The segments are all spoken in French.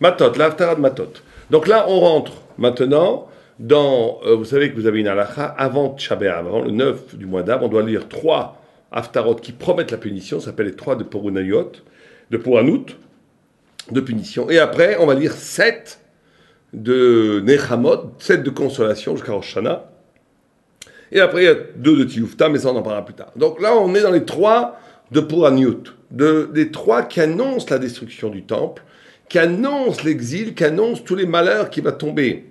Matot, la Haftara de Matot. Donc là, on rentre maintenant dans. Vous savez que vous avez une halakha avant Tisha B'Av, avant le 9 du mois d'Av, on doit lire trois Haftarot qui promettent la punition, ça s'appelle les trois de Porunayot, de Pouranout, de punition. Et après, on va lire 7 de Nechamot, 7 de consolation jusqu'à Rosh Hashanah. Et après, il y a 2 de Tioufta, mais ça, on en parlera plus tard. Donc là, on est dans les 3 de Pouranout, les 3 qui annoncent la destruction du temple, qui annoncent l'exil, qui annoncent tous les malheurs qui vont tomber.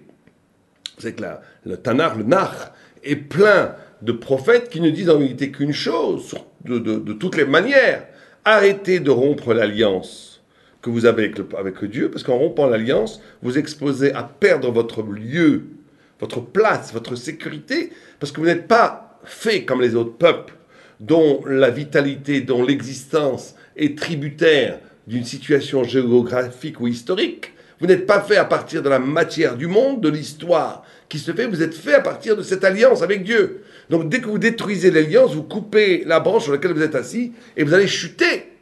C'est que le Tanakh, le Nach, est plein de prophètes qui ne disent en vérité qu'une chose, de toutes les manières. Arrêtez de rompre l'alliance que vous avez avec Dieu, parce qu'en rompant l'alliance, vous exposez à perdre votre lieu, votre place, votre sécurité, parce que vous n'êtes pas fait comme les autres peuples, dont la vitalité, dont l'existence est tributaire d'une situation géographique ou historique. Vous n'êtes pas fait à partir de la matière du monde, de l'histoire qui se fait, vous êtes fait à partir de cette alliance avec Dieu. Donc dès que vous détruisez l'alliance, vous coupez la branche sur laquelle vous êtes assis et vous allez chuter.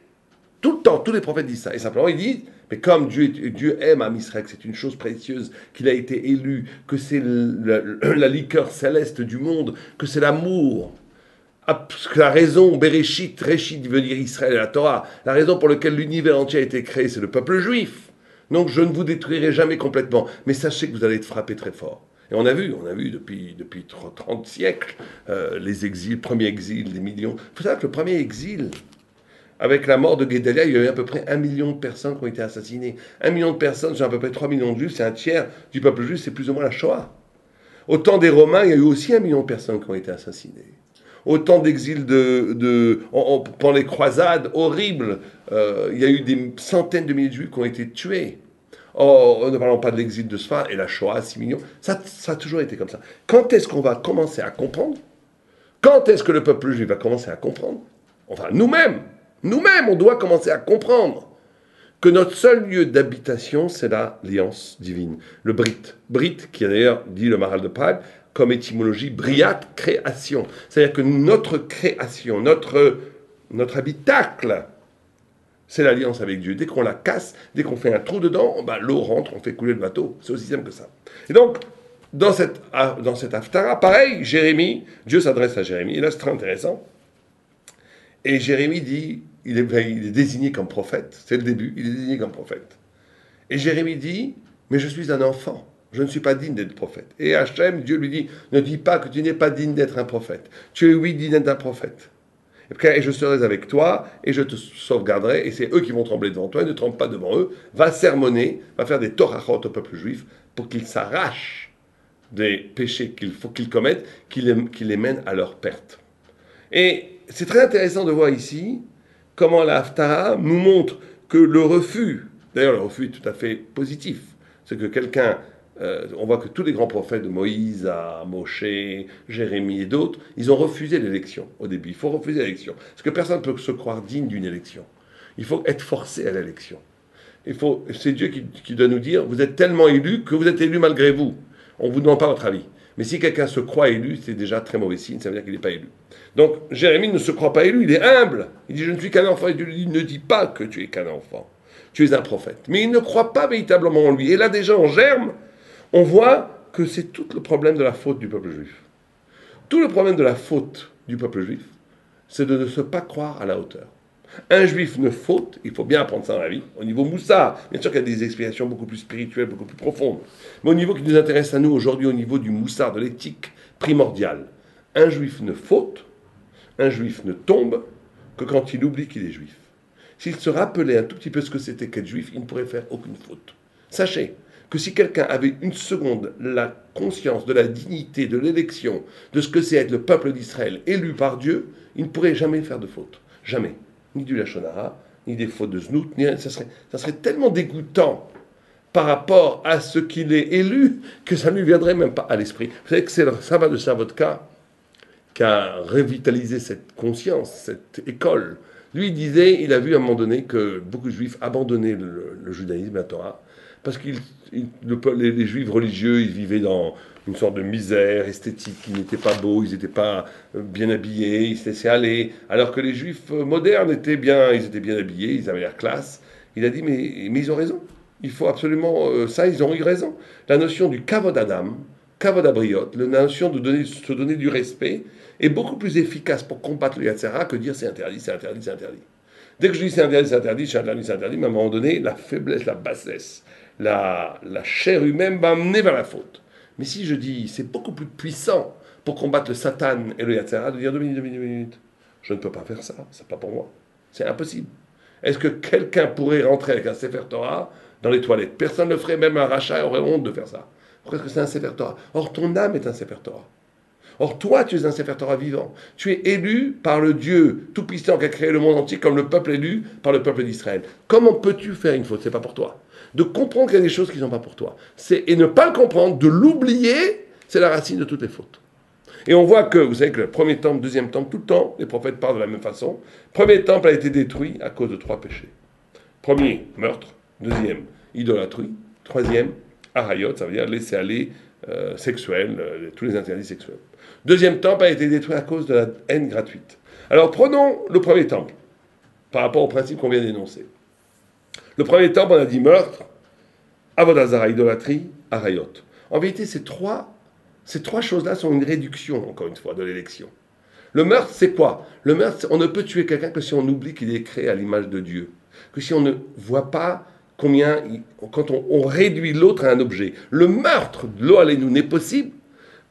Tout le temps, tous les prophètes disent ça. Et simplement, ils disent, mais comme Dieu aime Am Israël, que c'est une chose précieuse, qu'il a été élu, que c'est la liqueur céleste du monde, que c'est l'amour, parce que la raison, Bereshit, Réchit veut dire Israël et la Torah, la raison pour laquelle l'univers entier a été créé, c'est le peuple juif. Donc je ne vous détruirai jamais complètement, mais sachez que vous allez être frappé très fort. Et on a vu depuis 30 siècles, les exils, premier exil, des millions. Il faut savoir que le premier exil, avec la mort de Guédalia, il y a eu à peu près 1 million de personnes qui ont été assassinées. 1 million de personnes, j'ai à peu près 3 millions de juifs, c'est un tiers du peuple juif, c'est plus ou moins la Shoah. Au temps des Romains, il y a eu aussi 1 million de personnes qui ont été assassinées. Au temps d'exil pendant les croisades horribles, il y a eu des centaines de milliers de juifs qui ont été tués. Oh, ne parlons pas de l'exil de Sfar et la Shoah, 6 millions. Ça a toujours été comme ça. Quand est-ce qu'on va commencer à comprendre? Quand est-ce que le peuple juif va commencer à comprendre? Enfin, nous-mêmes, on doit commencer à comprendre que notre seul lieu d'habitation, c'est l'alliance divine. Le Brit. Brit, qui a d'ailleurs, dit le Maharal de Prague, comme étymologie, Briat, création. C'est-à-dire que notre création, notre habitacle, c'est l'alliance avec Dieu. Dès qu'on la casse, dès qu'on fait un trou dedans, l'eau rentre, on fait couler le bateau. C'est aussi simple que ça. Et donc, dans cette Haftara, pareil, Jérémie, Dieu s'adresse à Jérémie, et là c'est très intéressant. Et Jérémie dit, il est désigné comme prophète, c'est le début, il est désigné comme prophète. Et Jérémie dit, mais je suis un enfant, je ne suis pas digne d'être prophète. Et Hachem, Dieu lui dit, ne dis pas que tu n'es pas digne d'être un prophète. Tu es oui digne d'être un prophète. Et je serai avec toi, et je te sauvegarderai, et c'est eux qui vont trembler devant toi, et ne tremble pas devant eux, va sermonner, va faire des torachot au peuple juif, pour qu'ils s'arrachent des péchés qu'il faut qu'ils commettent, qui les mènent à leur perte. Et c'est très intéressant de voir ici comment la Haftara nous montre que le refus, d'ailleurs le refus est tout à fait positif, c'est que quelqu'un, on voit que tous les grands prophètes de Moïse à Moshe, Jérémie et d'autres, ils ont refusé l'élection au début. Il faut refuser l'élection, parce que personne ne peut se croire digne d'une élection. Il faut être forcé à l'élection. C'est Dieu qui doit nous dire, vous êtes tellement élus que vous êtes élus malgré vous. On ne vous demande pas votre avis. Mais si quelqu'un se croit élu, c'est déjà très mauvais signe, ça veut dire qu'il n'est pas élu. Donc Jérémie ne se croit pas élu, il est humble. Il dit, je ne suis qu'un enfant. Et Dieu lui dit, ne dis pas que tu es qu'un enfant. Tu es un prophète. Mais il ne croit pas véritablement en lui. Et là déjà en germe, on voit que c'est tout le problème de la faute du peuple juif. Tout le problème de la faute du peuple juif, c'est de ne se pas croire à la hauteur. Un juif ne faute, il faut bien apprendre ça dans la vie, au niveau moussard. Bien sûr qu'il y a des explications beaucoup plus spirituelles, beaucoup plus profondes. Mais au niveau qui nous intéresse à nous aujourd'hui, au niveau du moussard, de l'éthique primordiale, un juif ne faute, un juif ne tombe que quand il oublie qu'il est juif. S'il se rappelait un tout petit peu ce que c'était qu'être juif, il ne pourrait faire aucune faute. Sachez que si quelqu'un avait une seconde la conscience de la dignité, de l'élection, de ce que c'est être le peuple d'Israël élu par Dieu, il ne pourrait jamais faire de faute. Jamais. Ni du Lachon Hara, ni des fautes de Znout, ça serait tellement dégoûtant par rapport à ce qu'il est élu que ça ne lui viendrait même pas à l'esprit. Vous savez que c'est le Sabbat de Savotka qui a revitalisé cette conscience, cette école. Lui, il disait, il a vu à un moment donné que beaucoup de juifs abandonnaient le judaïsme, la Torah, parce que les juifs religieux, ils vivaient dans une sorte de misère esthétique, ils n'étaient pas beaux, ils n'étaient pas bien habillés, ils se laissaient aller, alors que les juifs modernes étaient bien habillés, ils avaient l'air classe. Il a dit, mais ils ont raison. Il faut absolument... ça, ils ont eu raison. La notion du kavod adam, kavod abriot, la notion de se donner du respect, est beaucoup plus efficace pour combattre le Yatzera que dire c'est interdit, c'est interdit, c'est interdit. Dès que je dis c'est interdit, c'est interdit, c'est interdit, c'est interdit, mais à un moment donné, la faiblesse, la bassesse, la chair humaine va amener vers la faute. Mais si je dis c'est beaucoup plus puissant pour combattre le Satan et le Yatzera, de dire 2 minutes, je ne peux pas faire ça, c'est pas pour moi. C'est impossible. Est-ce que quelqu'un pourrait rentrer avec un Sefer Torah dans les toilettes? Personne ne le ferait, même un rachat aurait honte de faire ça. Pourquoi est-ce que c'est un Sefer Torah? Or, ton âme est un Sefer Torah. Or, toi, tu es un Sefer Torah vivant. Tu es élu par le Dieu tout-puissant qui a créé le monde entier comme le peuple élu par le peuple d'Israël. Comment peux-tu faire une faute? C'est pas pour toi. De comprendre qu'il y a des choses qui ne sont pas pour toi. Et ne pas le comprendre, de l'oublier, c'est la racine de toutes les fautes. Et on voit que, vous savez que le premier temple, deuxième temple, tout le temps, les prophètes parlent de la même façon. Le premier temple a été détruit à cause de 3 péchés. Premier, meurtre. Deuxième, idolâtrie. Troisième, arayot, ça veut dire laisser aller sexuel, tous les interdits sexuels. Deuxième temple a été détruit à cause de la haine gratuite. Alors prenons le premier temple, par rapport au principe qu'on vient d'énoncer. Le premier temple, on a dit meurtre, avodazara, idolâtrie, arayot. En vérité, ces trois choses-là sont une réduction, encore une fois, de l'élection. Le meurtre, c'est quoi? Le meurtre, on ne peut tuer quelqu'un que si on oublie qu'il est créé à l'image de Dieu. Que si on ne voit pas combien, quand on réduit l'autre à un objet. Le meurtre, l'eau nous n'est possible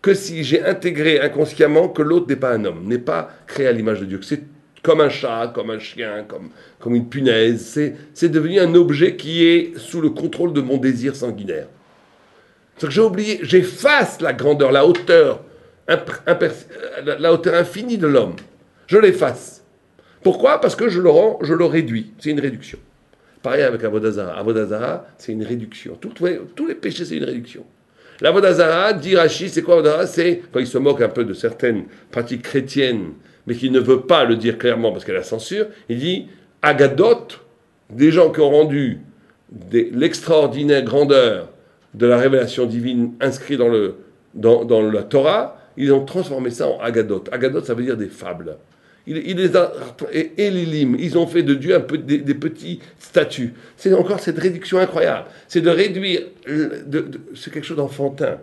que si j'ai intégré inconsciemment que l'autre n'est pas un homme, n'est pas créé à l'image de Dieu. Que c'est comme un chat, comme un chien, comme une punaise. C'est devenu un objet qui est sous le contrôle de mon désir sanguinaire. C'est que j'ai oublié, j'efface la grandeur, la hauteur, la hauteur infinie de l'homme. Je l'efface. Pourquoi? Parce que je le réduis. C'est une réduction. Pareil avec Avodazara. Avodazara, c'est une réduction. Tous les péchés, c'est une réduction. L'Avodazara, dit Rashi, c'est quoi Avodazara? C'est quand il se moque un peu de certaines pratiques chrétiennes, mais qu'il ne veut pas le dire clairement parce qu'elle la censure, il dit Agadot, des gens qui ont rendu l'extraordinaire grandeur de la révélation divine inscrite dans la Torah, ils ont transformé ça en Agadot. Agadot, ça veut dire des fables. Il les a, et Lilim, ils ont fait de Dieu un peu des petits statues. C'est encore cette réduction incroyable. C'est de réduire, c'est quelque chose d'enfantin,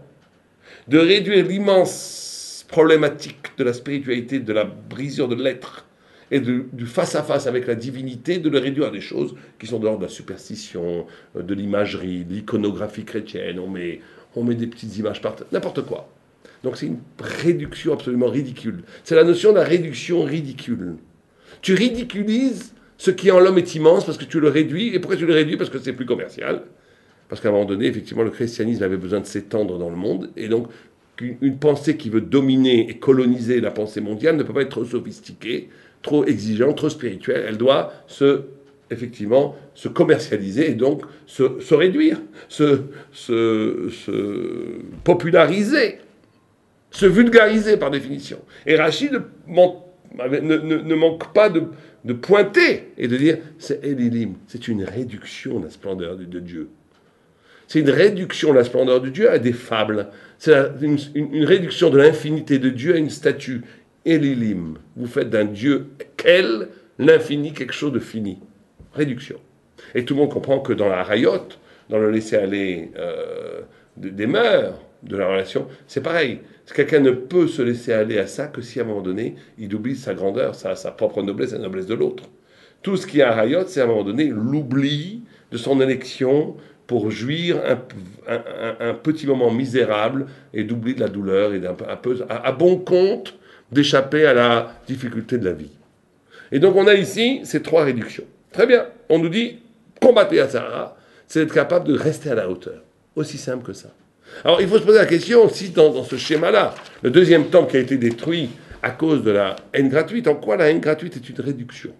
de réduire l'immense problématique de la spiritualité, de la brisure de l'être, et du face-à-face avec la divinité, de le réduire à des choses qui sont de l'ordre de la superstition, de l'imagerie, de l'iconographie chrétienne, on met des petites images partout, n'importe quoi. Donc c'est une réduction absolument ridicule. C'est la notion de la réduction ridicule. Tu ridiculises ce qui en l'homme est immense parce que tu le réduis. Et pourquoi tu le réduis? Parce que c'est plus commercial. Parce qu'à un moment donné, effectivement, le christianisme avait besoin de s'étendre dans le monde. Et donc, une pensée qui veut dominer et coloniser la pensée mondiale ne peut pas être trop sophistiquée, trop exigeante, trop spirituelle. Elle doit effectivement, se commercialiser et donc se réduire, se populariser, se vulgariser par définition. Et Rachid ne manque pas de pointer et de dire c'est Elilim, c'est une réduction de la splendeur de Dieu. C'est une réduction de la splendeur de Dieu à des fables. C'est une réduction de l'infinité de Dieu à une statue. Elilim, vous faites d'un Dieu quel l'infini quelque chose de fini. Réduction. Et tout le monde comprend que dans la rayot, dans le laisser-aller des mœurs, de la relation, c'est pareil. Quelqu'un ne peut se laisser aller à ça que si à un moment donné, il oublie sa grandeur, sa propre noblesse et la noblesse de l'autre. Tout ce qui est un rayot, c'est à un moment donné l'oubli de son élection pour jouir un petit moment misérable et d'oublier de la douleur et à bon compte d'échapper à la difficulté de la vie. Et donc on a ici ces 3 réductions. Très bien, on nous dit, combattre les Hatzara, c'est être capable de rester à la hauteur. Aussi simple que ça. Alors il faut se poser la question, si dans ce schéma-là, le deuxième temple qui a été détruit à cause de la haine gratuite, en quoi la haine gratuite est une réduction?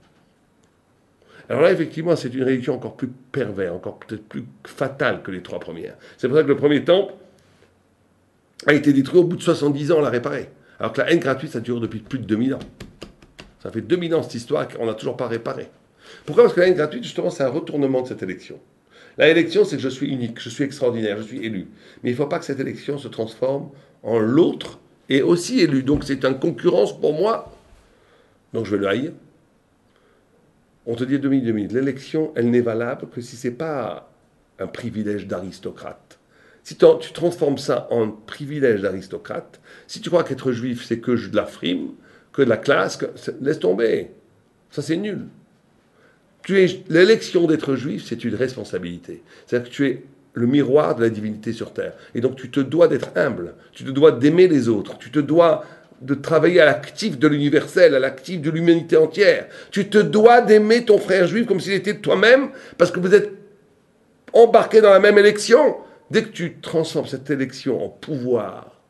Alors là, effectivement, c'est une réduction encore plus perverse, encore peut-être plus fatale que les 3 premières. C'est pour ça que le premier temple a été détruit au bout de 70 ans, on l'a réparé. Alors que la haine gratuite, ça dure depuis plus de 2000 ans. Ça fait 2000 ans cette histoire qu'on n'a toujours pas réparé. Pourquoi? Parce que la haine gratuite, justement, c'est un retournement de cette élection. La élection, c'est que je suis unique, je suis extraordinaire, je suis élu. Mais il ne faut pas que cette élection se transforme en l'autre est aussi élu. Donc c'est une concurrence pour moi. Donc je vais le haïr. On te dit 2000. L'élection, elle n'est valable que si ce n'est pas un privilège d'aristocrate. Si tu transformes ça en privilège d'aristocrate, si tu crois qu'être juif, c'est que de la frime, que de la classe, laisse tomber. Ça, c'est nul. L'élection d'être juif, c'est une responsabilité. C'est-à-dire que tu es le miroir de la divinité sur terre. Et donc, tu te dois d'être humble. Tu te dois d'aimer les autres. Tu te dois de travailler à l'actif de l'universel, à l'actif de l'humanité entière. Tu te dois d'aimer ton frère juif comme s'il était de toi-même, parce que vous êtes embarqués dans la même élection. Dès que tu transformes cette élection en pouvoir,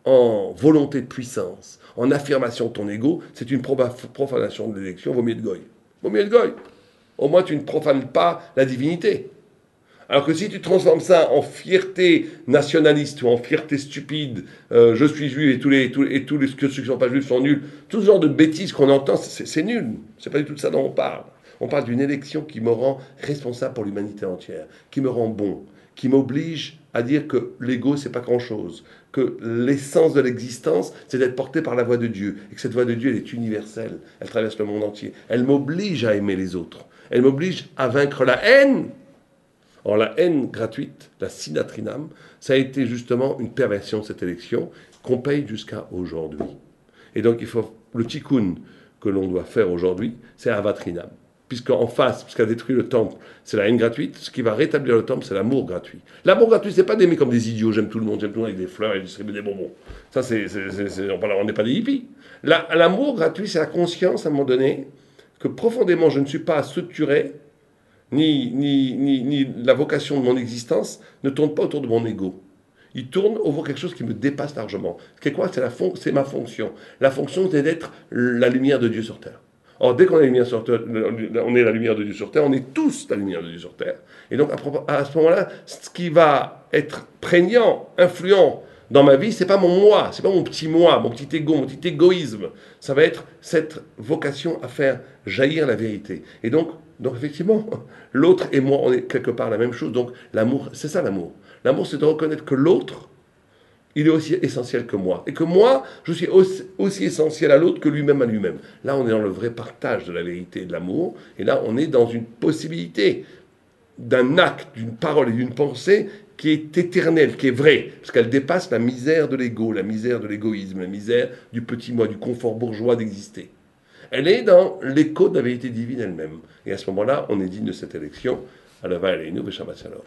en volonté de puissance, en affirmation de ton ego, c'est une profanation de l'élection, vaut mieux être goy. Vaut mieux être goy. Au moins, tu ne profanes pas la divinité. Alors que si tu transformes ça en fierté nationaliste ou en fierté stupide, je suis juif et ceux qui ne sont pas juifs sont nuls, tout ce genre de bêtises qu'on entend, c'est nul. C'est pas du tout de ça dont on parle. On parle d'une élection qui me rend responsable pour l'humanité entière, qui me rend bon, qui m'oblige à dire que l'ego, c'est pas grand-chose, que l'essence de l'existence, c'est d'être porté par la voix de Dieu, et que cette voix de Dieu, elle est universelle, elle traverse le monde entier. Elle m'oblige à aimer les autres. Elle m'oblige à vaincre la haine. Or, la haine gratuite, la sinatrinam, ça a été justement une perversion de cette élection qu'on paye jusqu'à aujourd'hui. Et donc, le tikkun que l'on doit faire aujourd'hui, c'est avatrinam. Puisqu'en face, puisqu'elle a détruit le temple, c'est la haine gratuite, ce qui va rétablir le temple, c'est l'amour gratuit. L'amour gratuit, c'est pas d'aimer comme des idiots, j'aime tout le monde avec des fleurs et distribuer des bonbons. Ça, on n'est pas des hippies. L'amour gratuit, c'est la conscience, à un moment donné, que profondément, je ne suis pas structuré, ni la vocation de mon existence ne tourne pas autour de mon ego. Il tourne autour de quelque chose qui me dépasse largement. C'est quoi? C'est ma fonction. La fonction, c'est d'être la lumière de Dieu sur terre. Or, dès qu'on est la lumière sur terre, on est la lumière de Dieu sur terre, on est tous la lumière de Dieu sur terre. Et donc, à ce moment-là, ce qui va être prégnant, influent dans ma vie, c'est pas mon moi, c'est pas mon petit moi, mon petit ego, mon petit égoïsme. Ça va être cette vocation à faire jaillir la vérité. Et donc effectivement, l'autre et moi, on est quelque part la même chose. Donc, l'amour, c'est ça l'amour. L'amour, c'est de reconnaître que l'autre, il est aussi essentiel que moi. Et que moi, je suis aussi essentiel à l'autre que lui-même à lui-même. Là, on est dans le vrai partage de la vérité et de l'amour. Et là, on est dans une possibilité d'un acte, d'une parole et d'une pensée qui est éternelle, qui est vraie. Parce qu'elle dépasse la misère de l'ego, la misère de l'égoïsme, la misère du petit moi, du confort bourgeois d'exister. Elle est dans l'écho de la vérité divine elle-même. Et à ce moment-là, on est digne de cette élection. Alava Aleinu, Shabbat Shalom.